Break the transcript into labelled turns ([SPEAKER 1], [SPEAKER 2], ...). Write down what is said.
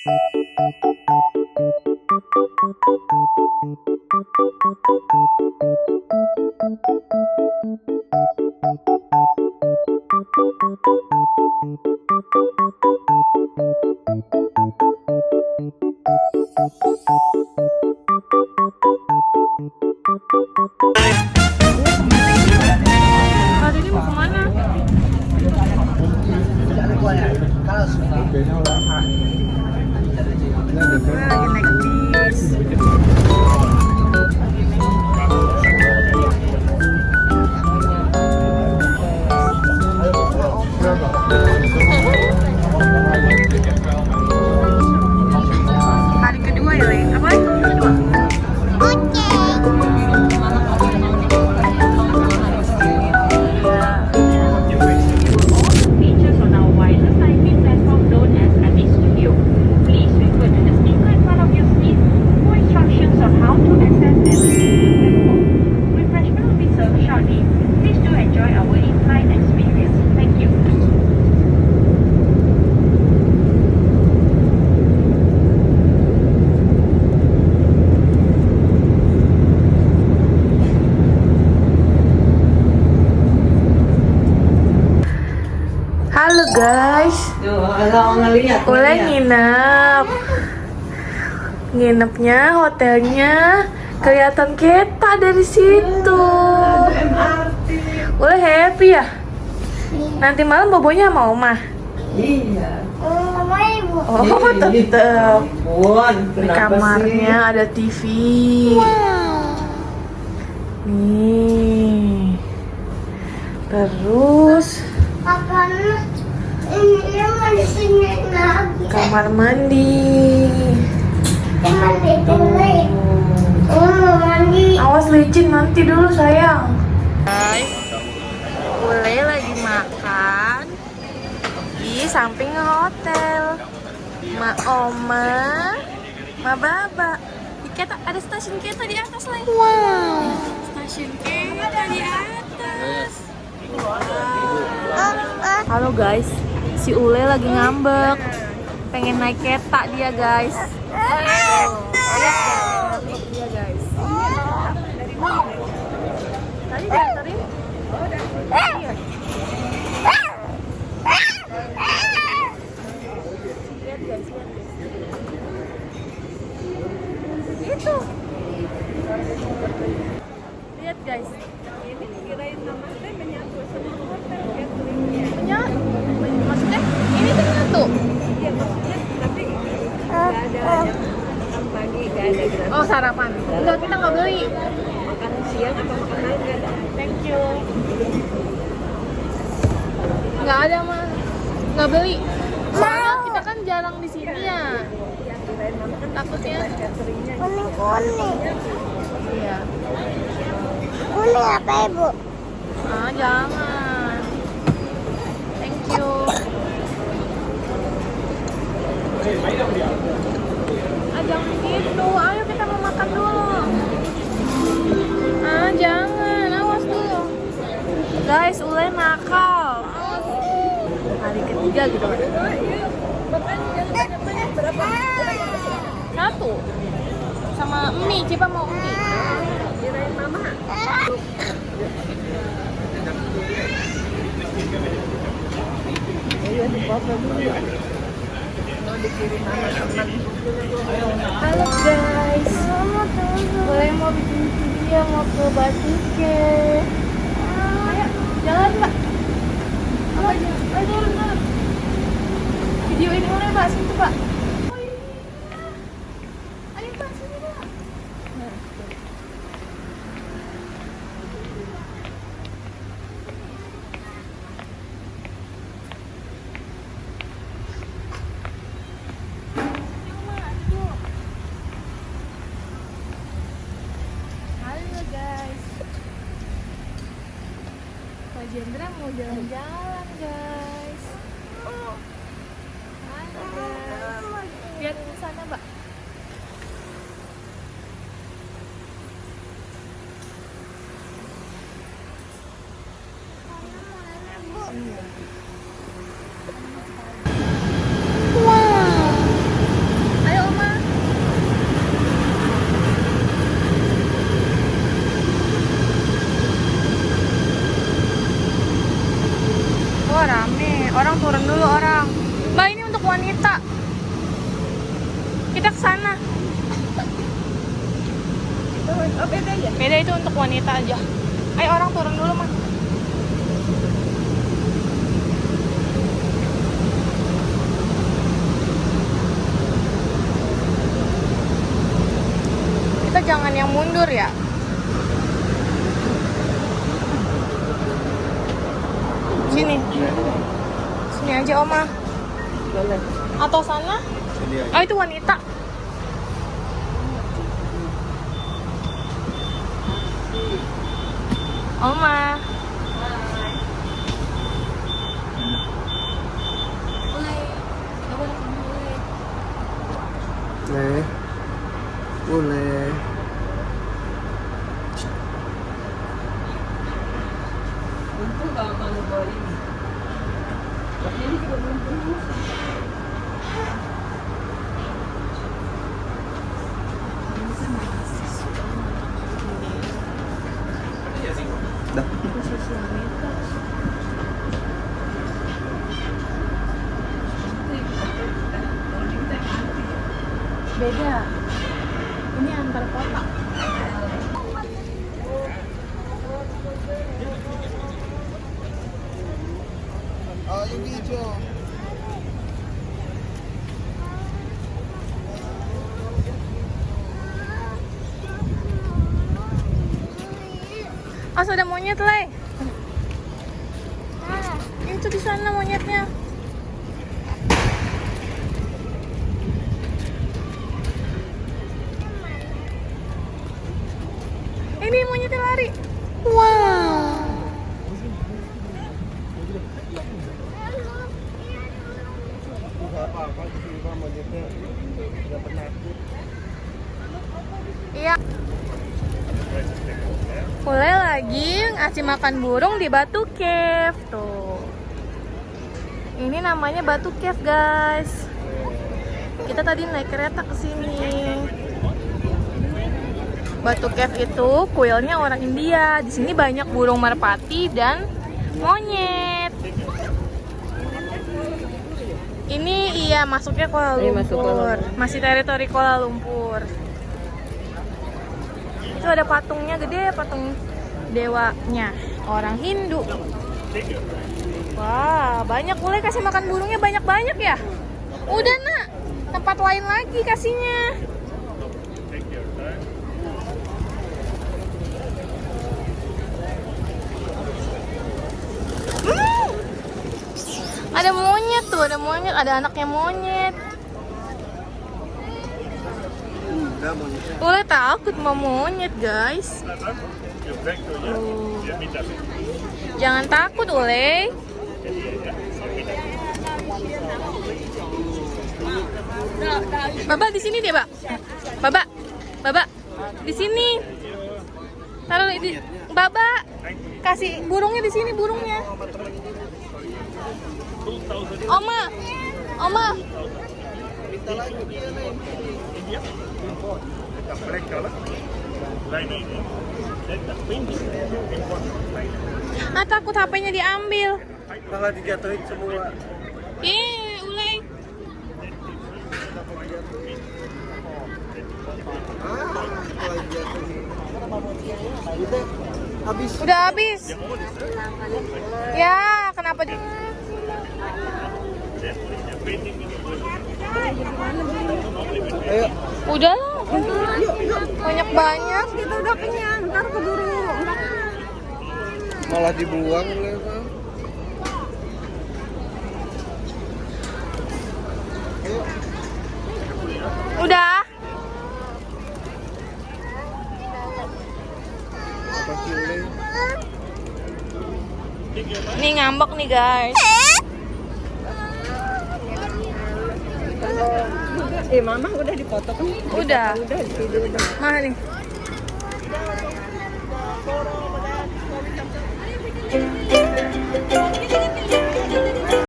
[SPEAKER 1] Hari ini mau kemana? Lagi naik bis. Hari kedua ya, Le? Apa? Kedua.
[SPEAKER 2] Features on our wireless IP platform known as Addis Studio. Please refer to the speaker in front of your seat for instructions on how to access and listen to the platform. Refreshment will be served shortly. Please do enjoy our in-flight experience. Thank you.
[SPEAKER 1] Halo guys,
[SPEAKER 3] Kalau ngeliat
[SPEAKER 1] Ule nginep. Nginepnya hotelnya kelihatan Keta dari situ. Ule happy ya? Nanti malam bobonya sama Oma.
[SPEAKER 3] Iya.
[SPEAKER 1] Oh, tetep.
[SPEAKER 3] Ampun,
[SPEAKER 1] Di
[SPEAKER 3] kenapa
[SPEAKER 1] kamarnya ada TV. Nih. Terus kamar mandi. Awas licin nanti dulu sayang. Guys, Ule lagi makan di samping hotel. Ma Oma, Ma Baba. Di Keta ada stasiun Keta di atas lagi. Wow. Stasiun Keta di atas. Halo guys, si Ule lagi ngambek. Pengen naik Keta dia guys. Dia guys. Tadi dianterin? Iya. Lihat guys, lihat guys. Itu. Lihat guys. Ini kirain nama saya menyatu sama hotel Menyatu? Maksudnya ini tuh menyatu? Iya maksudnya tapi nggak ada makan pagi, nggak ada gratis. Oh sarapan? Enggak, kita nggak beli. Makan siang atau makan malam nggak ada. Thank you. Nggak ada mah, nggak beli. Soalnya kita kan jarang di sini ya. Takutnya.
[SPEAKER 4] Kuning.
[SPEAKER 1] Iya.
[SPEAKER 4] Kuning apa ibu?
[SPEAKER 1] Ah jangan. Thank you. Ah jangan gitu. Ayo kita mau makan dulu. Ah jangan. Awas dulu. Guys, Ule nakal. Awas. Hari ketiga gitu kan. Satu. Sama mie. Cipa mau mie. Kirain mama. Halo guys, boleh mau bikin video mau ke Batike. Ayo, jalan mbak. Ayo jalan. Video ini mulai mbak, sini mbak. Oh iya. Ayo mbak, sini mbak. Halo guys, Pak Jendra mau jalan-jalan guys. Halo guys, lihat di sana mbak. wanita. Kita ke sana.
[SPEAKER 3] Oh, beda ya?
[SPEAKER 1] Beda, itu untuk wanita aja. Ayo orang turun dulu mah. Kita jangan yang mundur ya. Sini. Sini aja Oma.
[SPEAKER 3] Boleh.
[SPEAKER 1] Atau sana? Oh itu wanita. Oma.
[SPEAKER 3] Boleh. Boleh. Untung kalau kamu bawa ini. Ini juga belum penuh.
[SPEAKER 1] Beda. Ini antar kota.
[SPEAKER 3] Yung video.
[SPEAKER 1] Oh, ada monyet, Le. Itu di sana monyetnya. Ini monyetnya lari. Wow. Iya. Mulai lagi ngasih makan burung di Batu Cave tuh. Ini namanya Batu Cave, guys. Kita tadi naik kereta ke sini. Batu Cave itu kuilnya orang India. Di sini banyak burung merpati dan monyet. Ini iya masuknya Kuala Lumpur. Masih teritori Kuala Lumpur. Itu ada patungnya gede, patung dewanya orang Hindu. Wah, banyak. Mulai kasih makan burungnya banyak-banyak ya. Udah nak, tempat lain lagi kasihnya. Ada monyet tuh, ada monyet, ada anaknya monyet. Boleh takut sama monyet, guys. Jangan takut, Ule. Baba di sini deh, Pak. Baba, di sini. Taruh di Baba. Kasih burungnya di sini, burungnya. Oma. Ah, takut HP-nya diambil.
[SPEAKER 3] Malah dijatuhin semua.
[SPEAKER 1] Ulay. Udah habis. Ya, kenapa?
[SPEAKER 3] Ayo.
[SPEAKER 1] Udah lah. Banyak-banyak.
[SPEAKER 3] Kita udah kenyang, ntar keburu. Malah dibuang oleh
[SPEAKER 1] Udah.
[SPEAKER 3] apa sih oleh?
[SPEAKER 1] Nih ngambek nih, guys.
[SPEAKER 3] Mama udah dipotong kan?
[SPEAKER 1] Udah.
[SPEAKER 3] Udah tidur udah.
[SPEAKER 1] Mana nih?